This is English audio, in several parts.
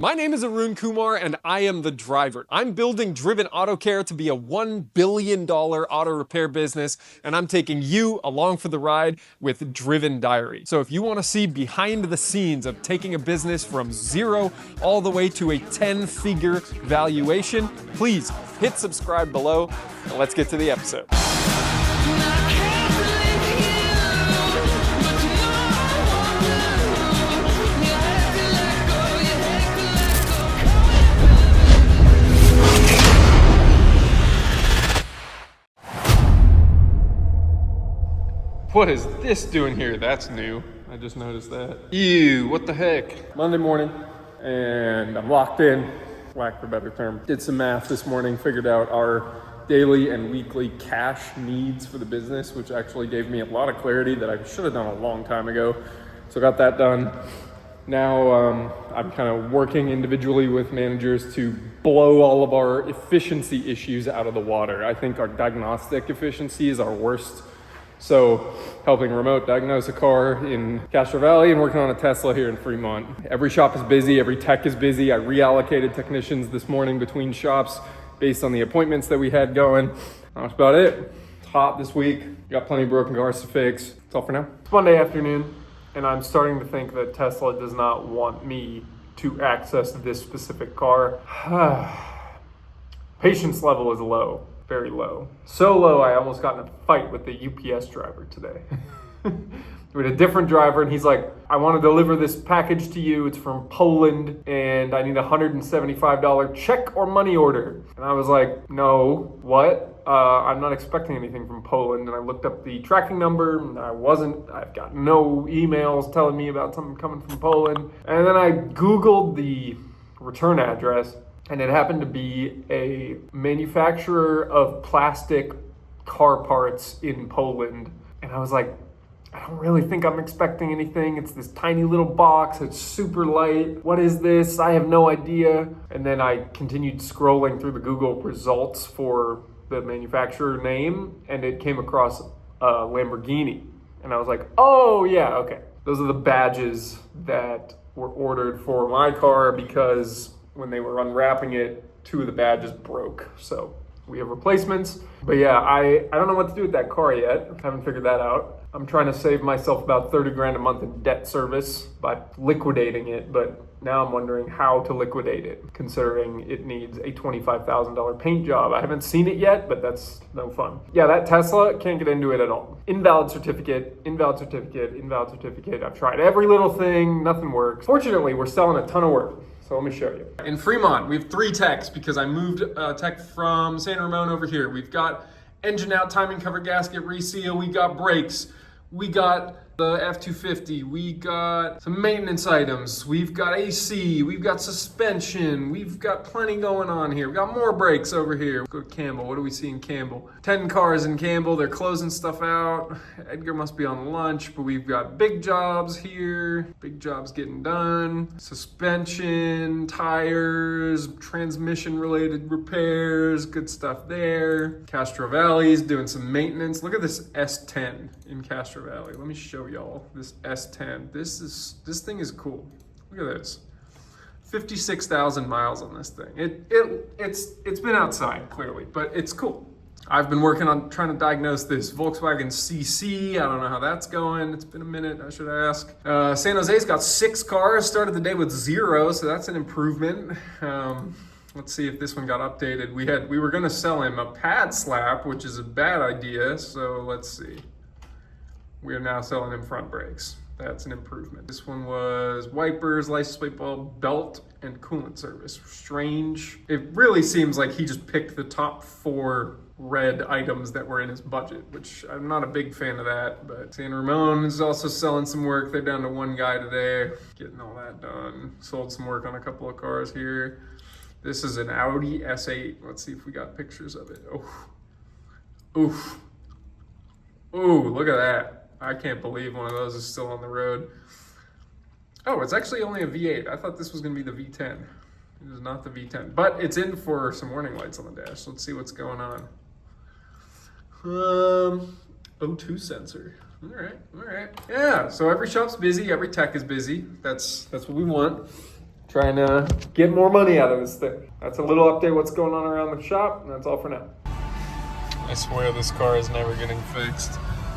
My name is Arun Kumar and I am the driver. I'm building Driven AutoCare to be a $1 billion auto repair business, and I'm taking you along for the ride with Driven Diary. So if you want to see behind the scenes of taking a business from zero all the way to a 10-figure valuation, please hit subscribe below and let's get to the episode. What is this doing here? That's new. I just noticed that. Ew, what the heck? Monday morning, and I'm locked in, lack of a better term. Did some math this morning, figured out our daily and weekly cash needs for the business, which actually gave me a lot of clarity that I should have done a long time ago. So got that done. Now I'm kind of working individually with managers to blow all of our efficiency issues out of the water. I think our diagnostic efficiency is our worst. So helping remote diagnose a car in Castro Valley and working on a Tesla here in Fremont. Every shop is busy, every tech is busy. I reallocated technicians this morning between shops based on the appointments that we had going. That's about it. It's hot this week. Got plenty of broken cars to fix. That's all for now. It's Monday afternoon, and I'm starting to think that Tesla does not want me to access this specific car. Patience level is low. Very low. So low, I almost got in a fight with the UPS driver today. We had a different driver, and he's like, I want to deliver this package to you. It's from Poland, and I need a $175 check or money order. And I was like, no, what? I'm not expecting anything from Poland. And I looked up the tracking number, and I've got no emails telling me about something coming from Poland. And then I Googled the return address, and it happened to be a manufacturer of plastic car parts in Poland. And I was like, I don't really think I'm expecting anything. It's this tiny little box. It's super light. What is this? I have no idea. And then I continued scrolling through the Google results for the manufacturer name, and it came across Lamborghini. And I was like, oh yeah, okay. Those are the badges that were ordered for my car because when they were unwrapping it, 2 of the badges broke. So we have replacements. But yeah, I don't know what to do with that car yet. I haven't figured that out. I'm trying to save myself about 30 grand a month in debt service by liquidating it, but now I'm wondering how to liquidate it, considering it needs a $25,000 paint job. I haven't seen it yet, but that's no fun. Yeah, that Tesla, can't get into it at all. Invalid certificate, invalid certificate, invalid certificate. I've tried every little thing, nothing works. Fortunately, we're selling a ton of work. So let me show you. In Fremont, we have 3 techs because I moved tech from San Ramon over here. We've got engine out, timing cover, gasket reseal. We got brakes. We got the F-250. We got some maintenance items. We've got AC. We've got suspension. We've got plenty going on here. We got more brakes over here. Go to Campbell. What do we see in Campbell? 10 cars in Campbell. They're closing stuff out. Edgar must be on lunch, but we've got big jobs here. Big jobs getting done. Suspension, tires, transmission-related repairs. Good stuff there. Castro Valley's doing some maintenance. Look at this S10 in Castro Valley. Let me show y'all this S10. This thing is cool. Look at this. 56,000 miles on this thing. It's been outside clearly, but it's cool. I've been working on trying to diagnose this Volkswagen CC. I don't know how that's going. It's been a minute, I should ask. San Jose's got 6 cars, started the day with 0, so that's an improvement. Let's see if this one got updated. We were gonna sell him a pad slap, which is a bad idea, so let's see. We are now selling him front brakes. That's an improvement. This one was wipers, license plate bulb, belt, and coolant service. Strange. It really seems like he just picked the top 4 red items that were in his budget, which I'm not a big fan of that, but San Ramon is also selling some work. They're down to 1 guy today, getting all that done. Sold some work on a couple of cars here. This is an Audi S8. Let's see if we got pictures of it. Oh, oof. Ooh, look at that. I can't believe one of those is still on the road. Oh, it's actually only a V8. I thought this was gonna be the V10. It is not the V10, but it's in for some warning lights on the dash. Let's see what's going on. O2 sensor. All right. Yeah, so every shop's busy, every tech is busy. That's what we want. trying to get more money out of this thing. That's a little update what's going on around the shop, and that's all for now. I swear this car is never getting fixed.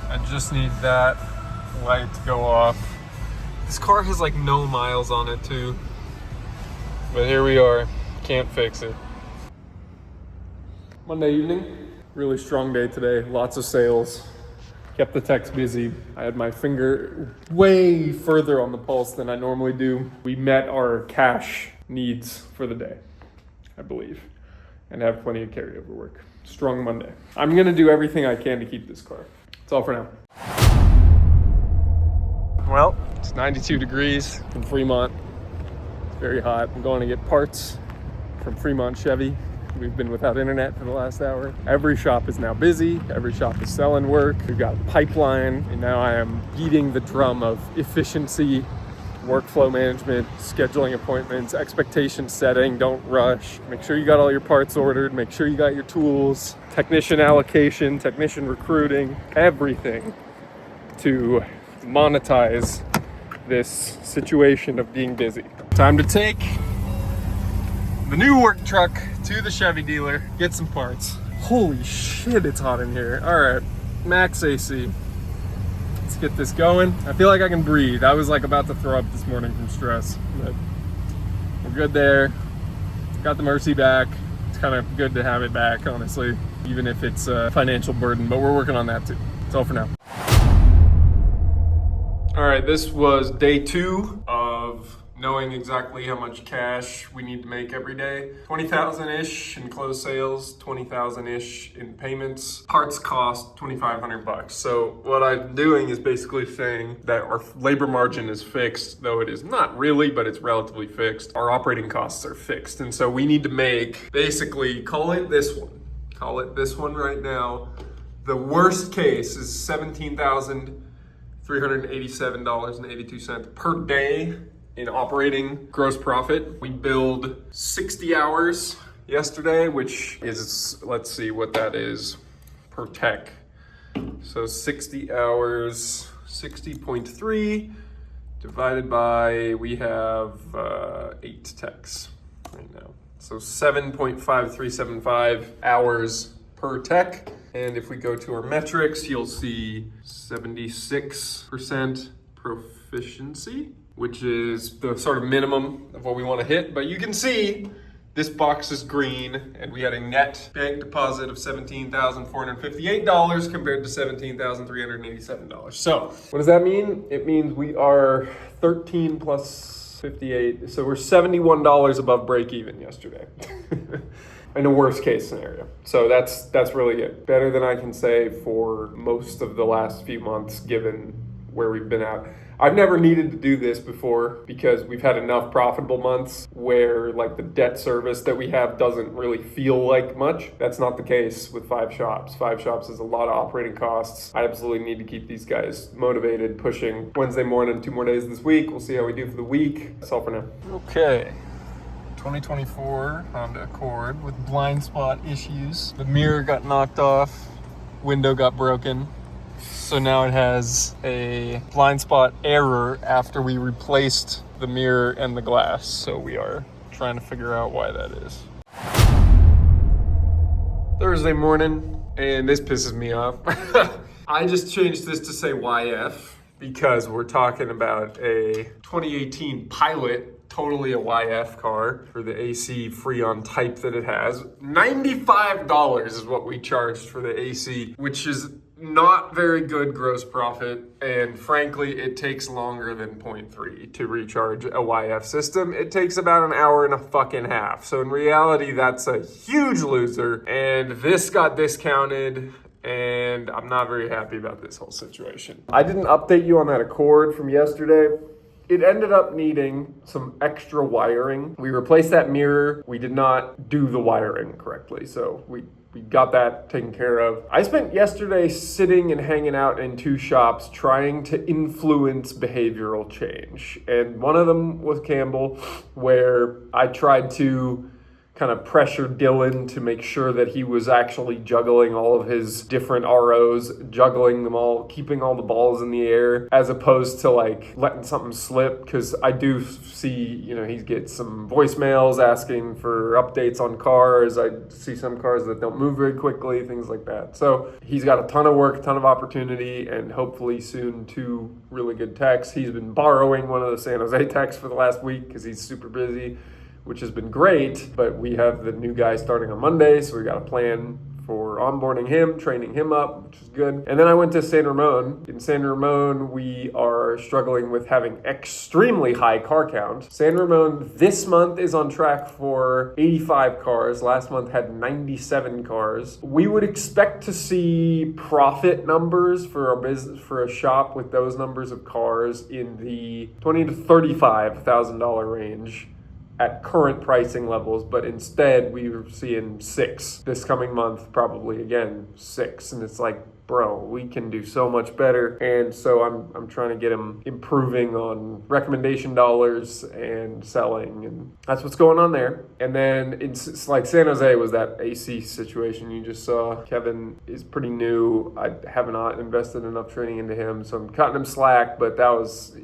I just need that light to go off. This car has like no miles on it too. But here we are, can't fix it. Monday evening, really strong day today, lots of sales. Kept the techs busy. I had my finger way further on the pulse than I normally do. We met our cash needs for the day, I believe, and have plenty of carryover work. Strong Monday. I'm gonna do everything I can to keep this car. That's all for now. Well, it's 92 degrees in Fremont. It's very hot. I'm going to get parts from Fremont Chevy. We've been without internet for the last hour. Every shop is now busy. Every shop is selling work. We've got a pipeline, and now I am beating the drum of efficiency, workflow management, scheduling appointments, expectation setting, don't rush. Make sure you got all your parts ordered, make sure you got your tools, technician allocation, technician recruiting, everything to monetize this situation of being busy. Time to take the new work truck to the Chevy dealer, get some parts. Holy shit, it's hot in here. All right, max AC. Let's get this going. I feel like I can breathe. I was like about to throw up this morning from stress, but we're good there. Got the Mercy back. It's kind of good to have it back, honestly, even if it's a financial burden, but we're working on that too. That's all for now. All right, this was day 2 of knowing exactly how much cash we need to make every day. 20,000-ish in closed sales, 20,000-ish in payments. Parts cost $2,500. So what I'm doing is basically saying that our labor margin is fixed, though it is not really, but it's relatively fixed. Our operating costs are fixed. And so we need to make, basically, call it this one right now. The worst case is $17,387.82 per day in operating gross profit. We billed 60 hours yesterday, which is, let's see what that is per tech. So 60 hours, 60.3 divided by, we have 8 techs right now. So 7.5375 hours per tech. And if we go to our metrics, you'll see 76% proficiency, which is the sort of minimum of what we want to hit. But you can see this box is green, and we had a net bank deposit of $17,458 compared to $17,387. So what does that mean? It means we are 13 plus 58. So we're $71 above break even yesterday. In a worst case scenario. So that's really good. Better than I can say for most of the last few months, given where we've been at. I've never needed to do this before because we've had enough profitable months where like the debt service that we have doesn't really feel like much. That's not the case with 5 shops. 5 shops is a lot of operating costs. I absolutely need to keep these guys motivated, pushing. Wednesday morning, 2 more days this week. We'll see how we do for the week. That's all for now. Okay. 2024 Honda Accord with blind spot issues. The mirror got knocked off, window got broken. So now it has a blind spot error after we replaced the mirror and the glass. So we are trying to figure out why that is. Thursday morning, and this pisses me off. I just changed this to say YF because we're talking about a 2018 Pilot, totally a YF car for the AC Freon type that it has. $95 is what we charged for the AC, which is not very good gross profit, and frankly, it takes longer than 0.3 to recharge a YF system. It takes about an hour and a fucking half. So in reality, that's a huge loser, and this got discounted, and I'm not very happy about this whole situation. I didn't update you on that Accord from yesterday. It ended up needing some extra wiring. We replaced that mirror. We did not do the wiring correctly, so we got that taken care of. I spent yesterday sitting and hanging out in 2 shops trying to influence behavioral change. And one of them was Campbell, where I tried to kind of pressured Dylan to make sure that he was actually juggling all of his different ROs, juggling them all, keeping all the balls in the air, as opposed to like letting something slip. Because I do see, he gets some voicemails asking for updates on cars. I see some cars that don't move very quickly, things like that. So he's got a ton of work, a ton of opportunity, and hopefully soon 2 really good techs. He's been borrowing one of the San Jose techs for the last week because he's super busy, which has been great, but we have the new guy starting on Monday, so we got a plan for onboarding him, training him up, which is good. And then I went to San Ramon. In San Ramon, we are struggling with having extremely high car count. San Ramon this month is on track for 85 cars. Last month had 97 cars. We would expect to see profit numbers for our business, for a shop with those numbers of cars, in the $20,000 to $35,000 range at current pricing levels, but instead we were seeing 6 this coming month, probably again 6, and it's like, bro, we can do so much better. And so I'm trying to get him improving on recommendation dollars and selling, and that's what's going on there. And then it's like San Jose was that AC situation you just saw. Kevin is pretty new. I have not invested enough training into him, so I'm cutting him slack, but that was,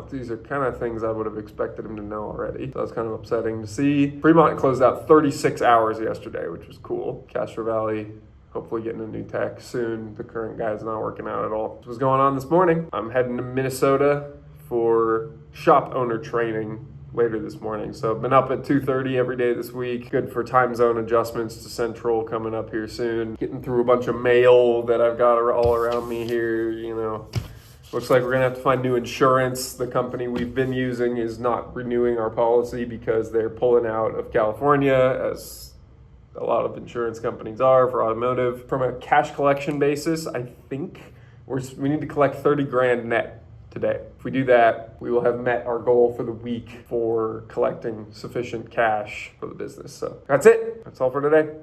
these are kind of things I would have expected him to know already. So that was kind of upsetting to see. Fremont closed out 36 hours yesterday, which was cool. Castro Valley, hopefully getting a new tech soon. The current guy's not working out at all. What's going on this morning? I'm heading to Minnesota for shop owner training later this morning. So I've been up at 2:30 every day this week. Good for time zone adjustments to Central coming up here soon. Getting through a bunch of mail that I've got all around me here, Looks like we're going to have to find new insurance. The company we've been using is not renewing our policy because they're pulling out of California, as a lot of insurance companies are for automotive. From a cash collection basis, I think we need to collect 30 grand net today. If we do that, we will have met our goal for the week for collecting sufficient cash for the business. So that's it. That's all for today.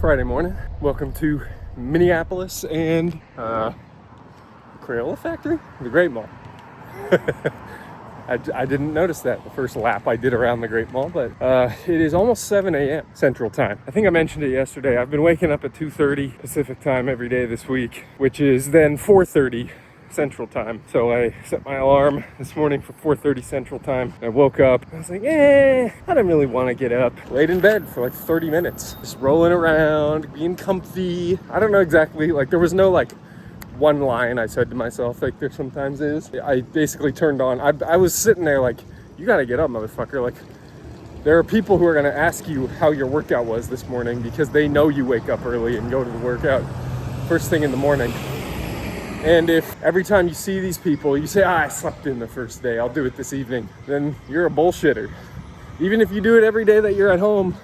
Friday morning. Welcome to Minneapolis and Crayola Factory, the Great Mall. I didn't notice that the first lap I did around the Great Mall, but it is almost 7 a.m. Central Time. I think I mentioned it yesterday. I've been waking up at 2:30 Pacific Time every day this week, which is then 4:30 Central Time. So I set my alarm this morning for 4:30 Central Time. I woke up. I was like, I don't really want to get up. Laid in bed for like 30 minutes, just rolling around, being comfy. I don't know exactly, there was no one line I said to myself like there sometimes is. I basically turned on, I was sitting there like, you gotta get up, motherfucker. There are people who are gonna ask you how your workout was this morning because they know you wake up early and go to the workout first thing in the morning. And if every time you see these people, you say, I slept in the first day, I'll do it this evening, then you're a bullshitter. Even if you do it every day that you're at home,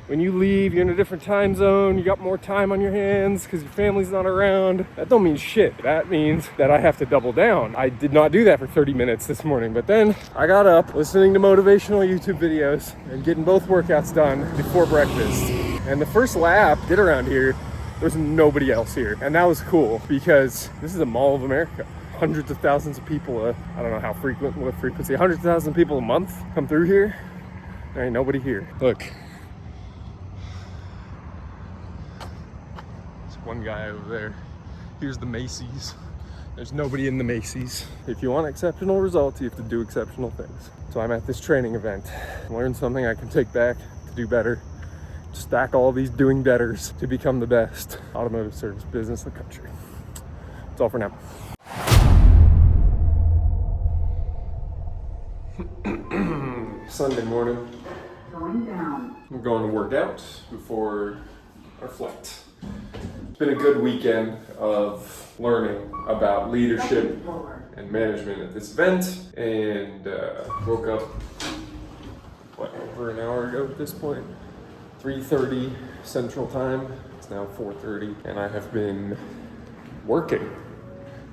when you leave, you're in a different time zone, you got more time on your hands because your family's not around. That don't mean shit. That means that I have to double down. I did not do that for 30 minutes this morning, but then I got up listening to motivational YouTube videos and getting both workouts done before breakfast. And the first lap did around here, there's nobody else here. And that was cool because this is a Mall of America. Hundreds of thousands of people, I don't know how what frequency, hundreds of thousands of people a month come through here. There ain't nobody here. Look. One guy over there. Here's the Macy's. There's nobody in the Macy's. If you want exceptional results, you have to do exceptional things. So I'm at this training event. Learn something I can take back to do better. Stack all these doing betters to become the best automotive service business in the country. That's all for now. Sunday morning. Going down. I'm going to work out before our flight. It's been a good weekend of learning about leadership and management at this event, and woke up, over an hour ago at this point, 3:30 Central Time. It's now 4:30, and I have been working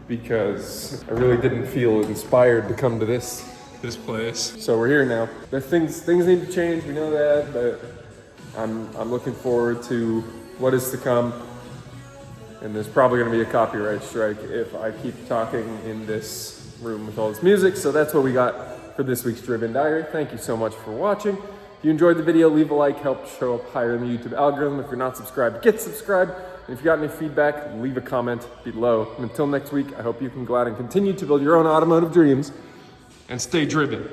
because I really didn't feel inspired to come to this place. So we're here now. There's things need to change, we know that, but I'm looking forward to what is to come. And there's probably going to be a copyright strike if I keep talking in this room with all this music. So that's what we got for this week's Driven Diary. Thank you so much for watching. If you enjoyed the video, leave a like, help show up higher in the YouTube algorithm. If you're not subscribed, get subscribed. And if you got any feedback, leave a comment below. And until next week, I hope you can go out and continue to build your own automotive dreams and stay driven.